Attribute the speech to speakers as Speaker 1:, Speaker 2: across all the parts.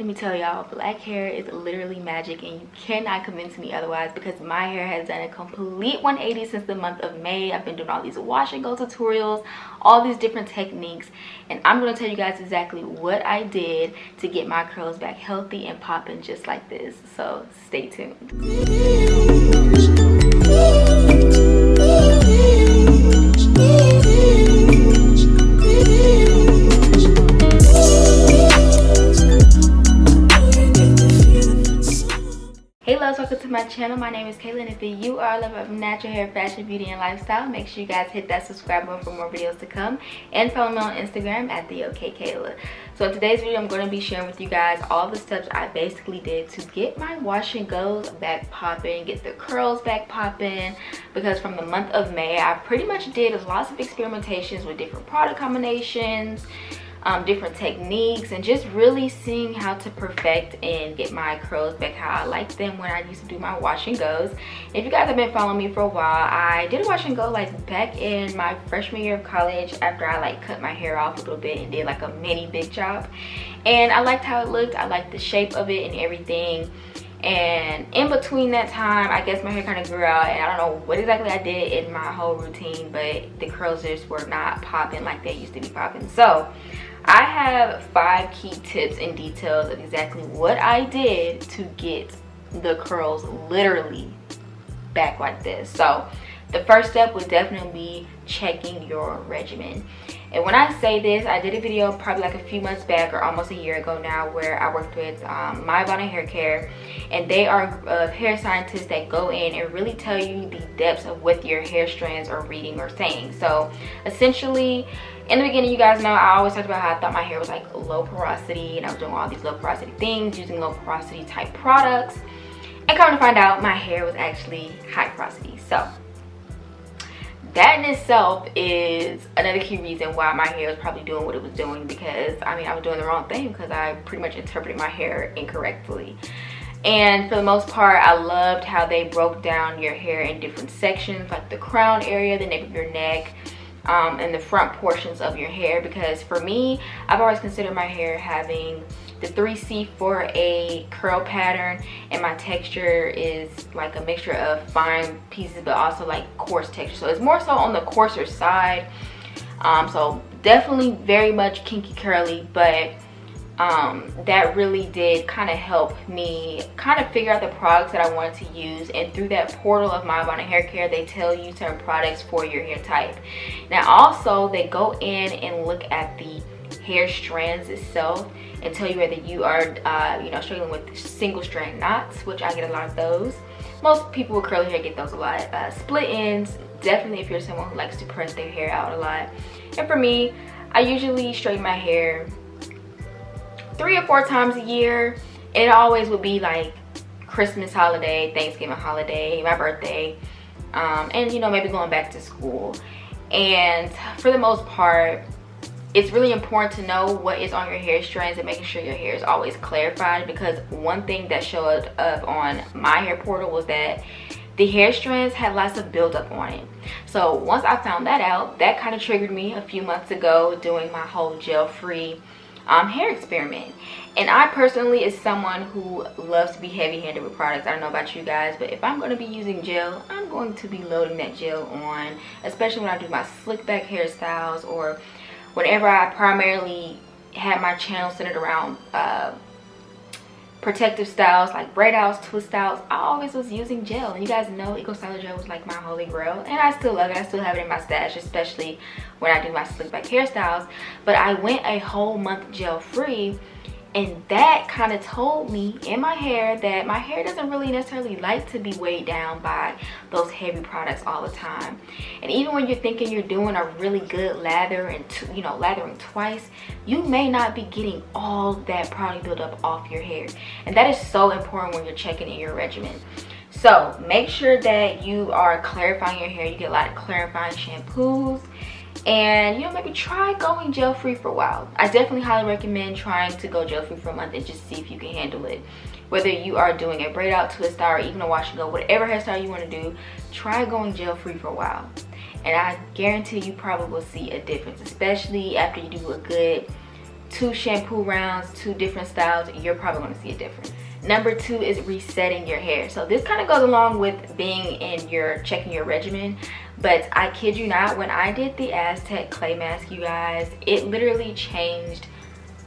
Speaker 1: Let me tell y'all, black hair is literally magic and you cannot convince me otherwise, because my hair has done a complete 180 since the month of May. I've been doing all these wash and go tutorials, all these different techniques, and I'm going to tell you guys exactly what I did to get my curls back healthy and popping just like this. So stay tuned. Hey loves, welcome to my channel. My name is Kaela, and if you are a lover of natural hair, fashion, beauty, and lifestyle, make sure you guys hit that subscribe button for more videos to come, and follow me on Instagram at the OKae Kaela. So in today's video, I'm going to be sharing with you guys all the steps I basically did to get my wash and goes back popping, get the curls back popping, because from the month of May, I pretty much did lots of experimentations with different product combinations, different techniques, and just really seeing how to perfect and get my curls back how I like them when I used to do my wash and goes. If you guys have been following me for a while, I did a wash and go like back in my freshman year of college after I like cut my hair off a little bit and did like a mini big chop, and I liked how it looked. I liked the shape of it and everything. And in between that time, I guess my hair kind of grew out, and I don't know what exactly I did in my whole routine, but the curls just were not popping like they used to be popping. So I have 5 key tips and details of exactly what I did to get the curls literally back like this. So the first step would definitely be checking your regimen. And when I say this, I did a video probably like a few months back or almost a year ago now, where I worked with Homage Hair Care, and they are hair scientists that go in and really tell you the depths of what your hair strands are reading or saying. So essentially, in the beginning, you guys know I always talked about how I thought my hair was like low porosity, and I was doing all these low porosity things using low porosity type products, and come to find out my hair was actually high porosity. So that in itself is another key reason why my hair was probably doing what it was doing, because I mean, I was doing the wrong thing because I pretty much interpreted my hair incorrectly. And for the most part, I loved how they broke down your hair in different sections, like the crown area, the nape of your neck, and the front portions of your hair, because for me, I've always considered my hair having the 3C for a curl pattern, and my texture is like a mixture of fine pieces but also like coarse texture, so it's more so on the coarser side. So definitely very much kinky curly, but that really did kind of help me kind of figure out the products that I wanted to use. And through that portal of My Bonnet Hair Care, they tell you certain products for your hair type. Now also, they go in and look at the hair strands itself and tell you whether you are you know, struggling with single strand knots, which I get a lot of those. Most people with curly hair get those a lot. Split ends, definitely if you're someone who likes to press their hair out a lot. And for me, I usually straighten my hair 3 or 4 times a year, and it always would be like Christmas holiday, Thanksgiving holiday, my birthday, and you know, maybe going back to school. And for the most part, it's really important to know what is on your hair strands and making sure your hair is always clarified, because one thing that showed up on my hair portal was that the hair strands had lots of buildup on it. So once I found that out, that kind of triggered me a few months ago doing my whole gel-free hair experiment. And I personally is someone who loves to be heavy-handed with products. I don't know about you guys, but if I'm going to be using gel, I'm going to be loading that gel on, especially when I do my slick back hairstyles, or whenever I primarily had my channel centered around protective styles like braid outs, twist outs. I always was using gel, and you guys know Eco Styler gel was like my holy grail, and I still love it. I still have it in my stash, especially when I do my slick back hairstyles. But I went a whole month gel free, and that kind of told me in my hair that my hair doesn't really necessarily like to be weighed down by those heavy products all the time. And even when you're thinking you're doing a really good lather and you know, lathering twice, you may not be getting all that product buildup off your hair, and that is so important when you're checking in your regimen. So make sure that you are clarifying your hair. You get a lot of clarifying shampoos, and you know, maybe try going gel free for a while. I definitely highly recommend trying to go gel free for a month and just see if you can handle it. Whether you are doing a braid out, twist out, or even a wash and go, whatever hairstyle you want to do, try going gel free for a while, and I guarantee you probably will see a difference, especially after you do a good 2 shampoo rounds, 2 different styles, you're probably going to see a difference. Number 2 is resetting your hair. So this kind of goes along with being in your checking your regimen, but I kid you not, when I did the Aztec clay mask, you guys, it literally changed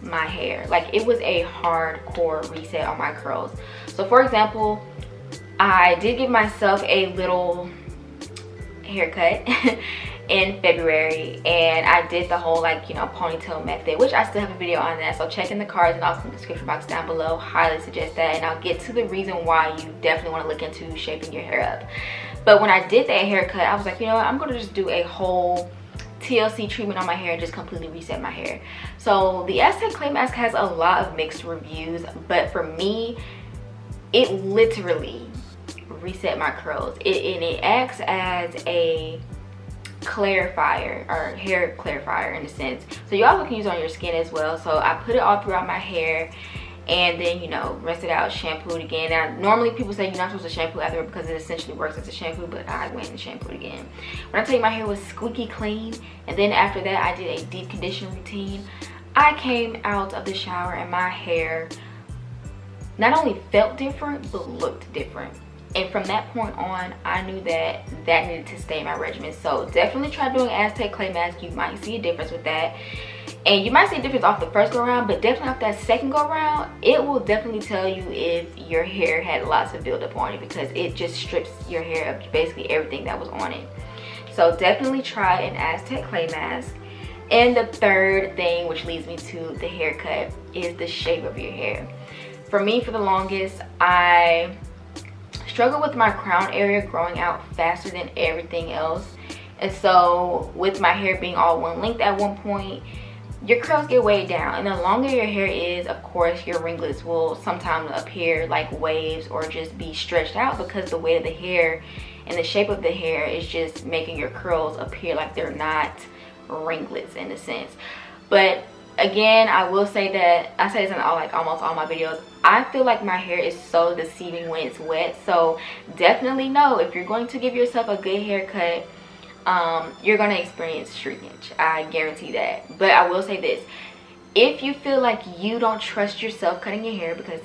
Speaker 1: my hair. Like, it was a hardcore reset on my curls. So for example, I did give myself a little haircut in February, and I did the whole, like, you know, ponytail method, which I still have a video on that, so check in the cards and also in the description box down below. Highly suggest that, and I'll get to the reason why you definitely want to look into shaping your hair up. But when I did that haircut, I was like, you know what, I'm gonna just do a whole TLC treatment on my hair and just completely reset my hair. So the Aztec clay mask has a lot of mixed reviews, but for me, it literally reset my curls. It acts as a clarifier, or hair clarifier in a sense. So you also can use it on your skin as well. So I put it all throughout my hair, and then, you know, rinse it out, shampoo it again. Now normally people say you're not supposed to shampoo after it because it essentially works as a shampoo, but I went and shampooed again. When I tell you my hair was squeaky clean, and then after that I did a deep conditioning routine, I came out of the shower and my hair not only felt different but looked different. And from that point on, I knew that that needed to stay in my regimen. So definitely try doing Aztec clay mask. You might see a difference with that. And you might see a difference off the first go around, but definitely off that second go around, it will definitely tell you if your hair had lots of buildup on it, because it just strips your hair of basically everything that was on it. So definitely try an Aztec clay mask. And the third thing, which leads me to the haircut, is the shape of your hair. For me, for the longest, I struggle with my crown area growing out faster than everything else. And so with my hair being all one length at one point, your curls get weighed down, and the longer your hair is, of course, your ringlets will sometimes appear like waves or just be stretched out, because the weight of the hair and the shape of the hair is just making your curls appear like they're not ringlets in a sense. But again, I will say that I say this in almost all my videos, I feel like my hair is so deceiving when it's wet. So definitely know, if you're going to give yourself a good haircut, you're going to experience shrinkage. I guarantee that. But I will say this, if you feel like you don't trust yourself cutting your hair, because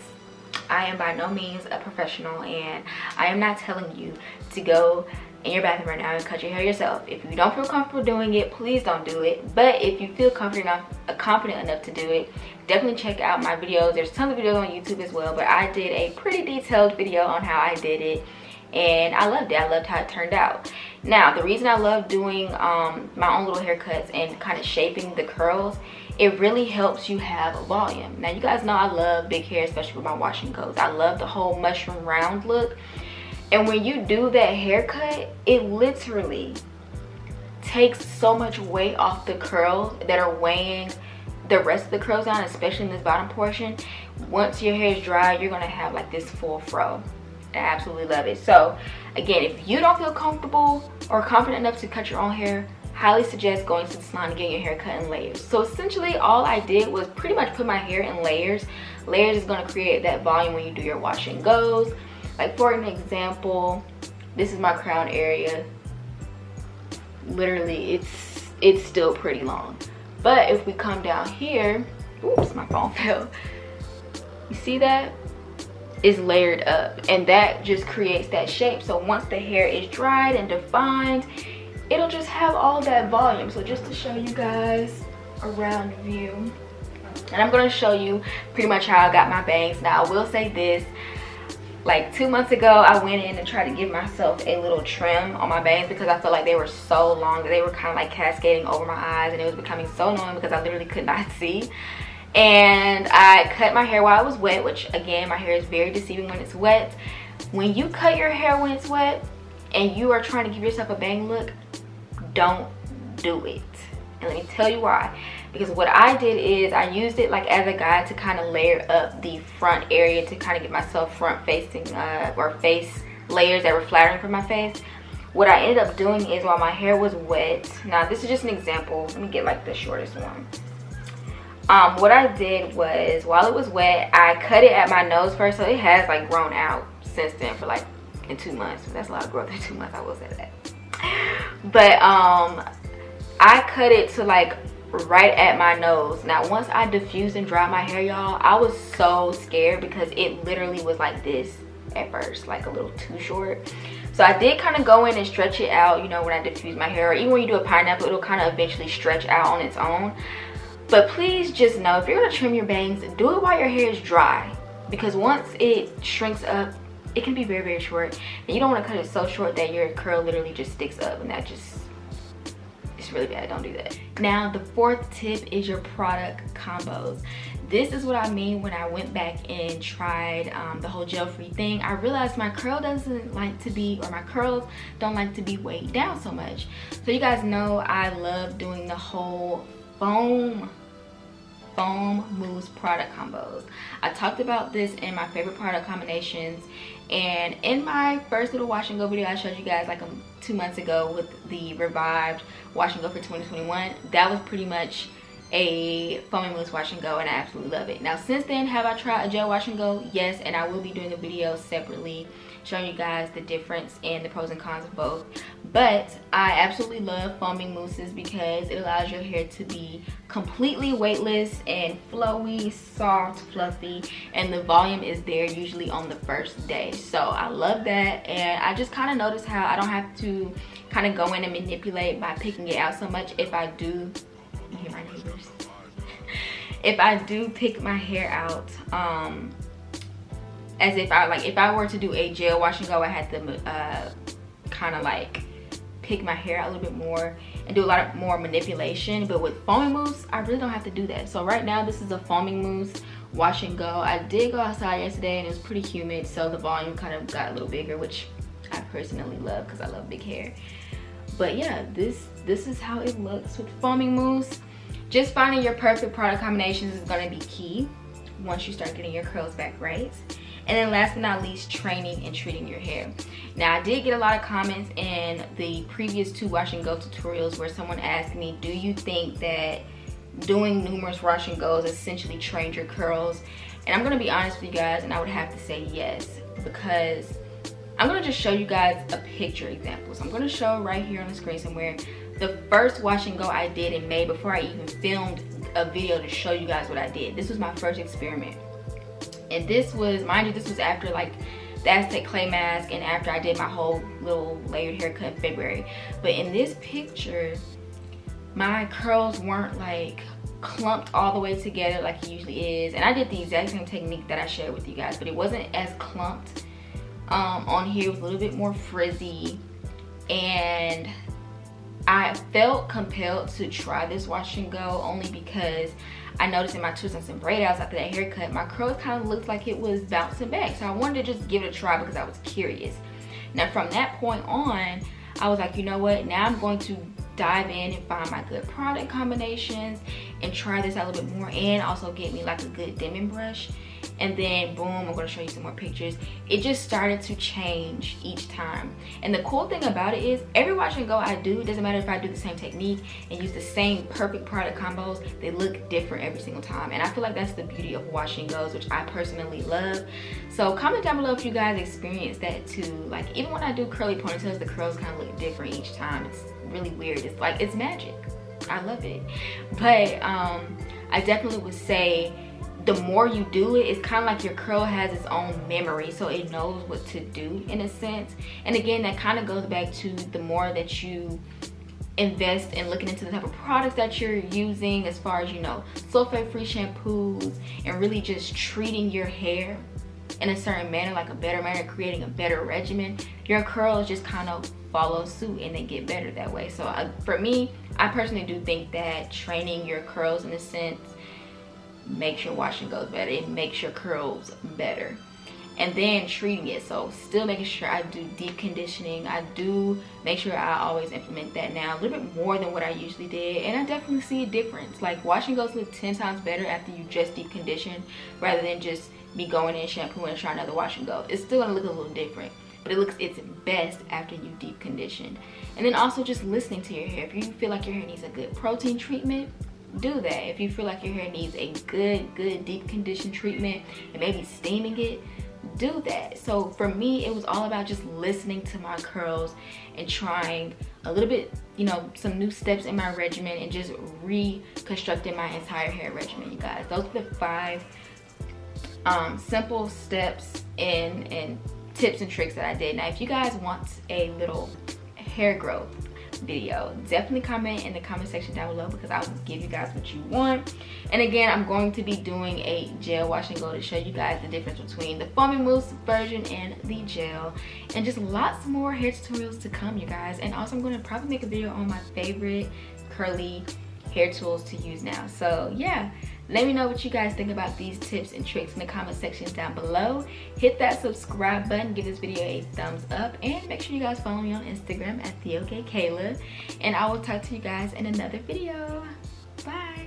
Speaker 1: I am by no means a professional, and I am not telling you to go in your bathroom right now and cut your hair yourself. If you don't feel comfortable doing it, please don't do it. But if you feel confident enough to do it, definitely check out my videos. There's tons of videos on YouTube as well, but I did a pretty detailed video on how I did it, and I loved it. I loved how it turned out. Now, the reason I love doing my own little haircuts and kind of shaping the curls, it really helps you have a volume. Now, you guys know I love big hair, especially with my wash and goes. I love the whole mushroom round look. And when you do that haircut, it literally takes so much weight off the curls that are weighing the rest of the curls down, especially in this bottom portion. Once your hair is dry, you're gonna have like this full fro. I absolutely love it. So again, if you don't feel comfortable or confident enough to cut your own hair, highly suggest going to the salon and getting your hair cut in layers. So essentially all I did was pretty much put my hair in layers. Layers is gonna create that volume when you do your wash and goes. Like, for an example, this is my crown area. Literally, it's still pretty long. But if we come down here, oops, my phone fell. You see that? It's layered up, and that just creates that shape. So once the hair is dried and defined, it'll just have all that volume. So just to show you guys a round view, and I'm gonna show you pretty much how I got my bangs. Now, I will say this. Like 2 months ago, I went in and tried to give myself a little trim on my bangs because I felt like they were so long that they were kind of like cascading over my eyes, and it was becoming so annoying because I literally could not see. And I cut my hair while it was wet, which again, my hair is very deceiving when it's wet. When you cut your hair when it's wet and you are trying to give yourself a bang look, don't do it. And let me tell you why. Because what I did is I used it like as a guide to kind of layer up the front area to kind of get myself front facing or face layers that were flattering for my face. What I ended up doing is, while my hair was wet, now this is just an example, let me get like the shortest one. What I did was, while it was wet, I cut it at my nose first, so it has like grown out since then for like in 2 months. That's a lot of growth in 2 months, I will say that. But I cut it to like right at my nose. Now once I diffused and dried my hair, y'all, I was so scared because it literally was like this at first, like a little too short. So I did kind of go in and stretch it out, you know, when I diffuse my hair, or even when you do a pineapple, it'll kind of eventually stretch out on its own. But please just know, if you're gonna trim your bangs, do it while your hair is dry, because once it shrinks up, it can be very, very short, and you don't want to cut it so short that your curl literally just sticks up, and that just, it's really bad. Don't do that. Now the fourth tip is your product combos. This is what I mean when I went back and tried the whole gel free thing. I realized my curl doesn't like to be, or my curls don't like to be weighed down so much. So you guys know I love doing the whole foam mousse product combos. I talked about this in my favorite product combinations, and in my first little wash and go video I showed you guys like 2 months ago with the revived wash and go for 2021. That was pretty much a foaming mousse wash and go, and I absolutely love it. Now since then, have I tried a gel wash and go? Yes, and I will be doing a video separately showing you guys the difference and the pros and cons of both. But I absolutely love foaming mousses because it allows your hair to be completely weightless and flowy, soft, fluffy, and the volume is there usually on the first day. So I love that, and I just kind of noticed how I don't have to kind of go in and manipulate by picking it out so much. If I do, you hear my neighbors? If I do pick my hair out, as if I were to do a gel wash and go, I had to kind of like pick my hair out a little bit more and do a lot of more manipulation. But with foaming mousse, I really don't have to do that. So right now this is a foaming mousse wash and go. I did go outside yesterday and it was pretty humid, so the volume kind of got a little bigger, which I personally love because I love big hair. But yeah, this is how it looks with foaming mousse. Just finding your perfect product combinations is going to be key once you start getting your curls back right. And then last but not least, training and treating your hair. Now I did get a lot of comments in the previous 2 wash and go tutorials where someone asked me, do you think that doing numerous wash and goes essentially trained your curls? And I'm gonna be honest with you guys, and I would have to say yes, because I'm gonna just show you guys a picture example. So I'm gonna show right here on the screen somewhere the first wash and go I did in May before I even filmed a video to show you guys what I did. This was my first experiment. And this was, mind you, this was after like the Aztec clay mask and after I did my whole little layered haircut in February. But in this picture, my curls weren't like clumped all the way together like it usually is. And I did the exact same technique that I shared with you guys, but it wasn't as clumped. On here it was a little bit more frizzy, and I felt compelled to try this wash and go only because I noticed in my twists and braid outs after that haircut, my curls kind of looked like it was bouncing back. So I wanted to just give it a try because I was curious. Now from that point on, I was like, you know what? Now I'm going to dive in and find my good product combinations and try this out a little bit more, and also get me like a good dimming brush. And then boom, I'm going to show you some more pictures. It just started to change each time. And the cool thing about it is every wash and go I do, it doesn't matter if I do the same technique and use the same perfect product combos, they look different every single time. And I feel like that's the beauty of wash and goes, which I personally love. So comment down below if you guys experience that too. Like even when I do curly ponytails, the curls kind of look different each time. It's really weird. It's like, it's magic. I love it. But I definitely would say the more you do it, it's kind of like your curl has its own memory, so it knows what to do in a sense. And again, that kind of goes back to the more that you invest in looking into the type of products that you're using, as far as, you know, sulfate free shampoos, and really just treating your hair in a certain manner, like a better manner, creating a better regimen, your curls just kind of follow suit and they get better that way. So for me, I personally do think that training your curls in a sense makes your wash and goes better. It makes your curls better. And then treating it, so still making sure I do deep conditioning. I do make sure I always implement that now a little bit more than what I usually did, and I definitely see a difference. Like wash and goes look 10 times better after you just deep condition rather than just me going in, shampooing, and trying another wash and go. It's still gonna look a little different, but it looks its best after you deep condition. And then also just listening to your hair. If you feel like your hair needs a good protein treatment, do that. If you feel like your hair needs a good deep condition treatment and maybe steaming it, do that. So for me, it was all about just listening to my curls and trying a little bit, you know, some new steps in my regimen and just reconstructing my entire hair regimen, you guys. Those are the 5 simple steps and tips and tricks that I did. Now if you guys want a little hair growth video, definitely comment in the comment section down below, because I will give you guys what you want. And again, I'm going to be doing a gel wash and go to show you guys the difference between the foamy mousse version and the gel, and just lots more hair tutorials to come, you guys. And also I'm going to probably make a video on my favorite curly hair tools to use now. So yeah, let me know what you guys think about these tips and tricks in the comment section down below. Hit that subscribe button, give this video a thumbs up, and make sure you guys follow me on Instagram at the OKae, and I will talk to you guys in another video. Bye.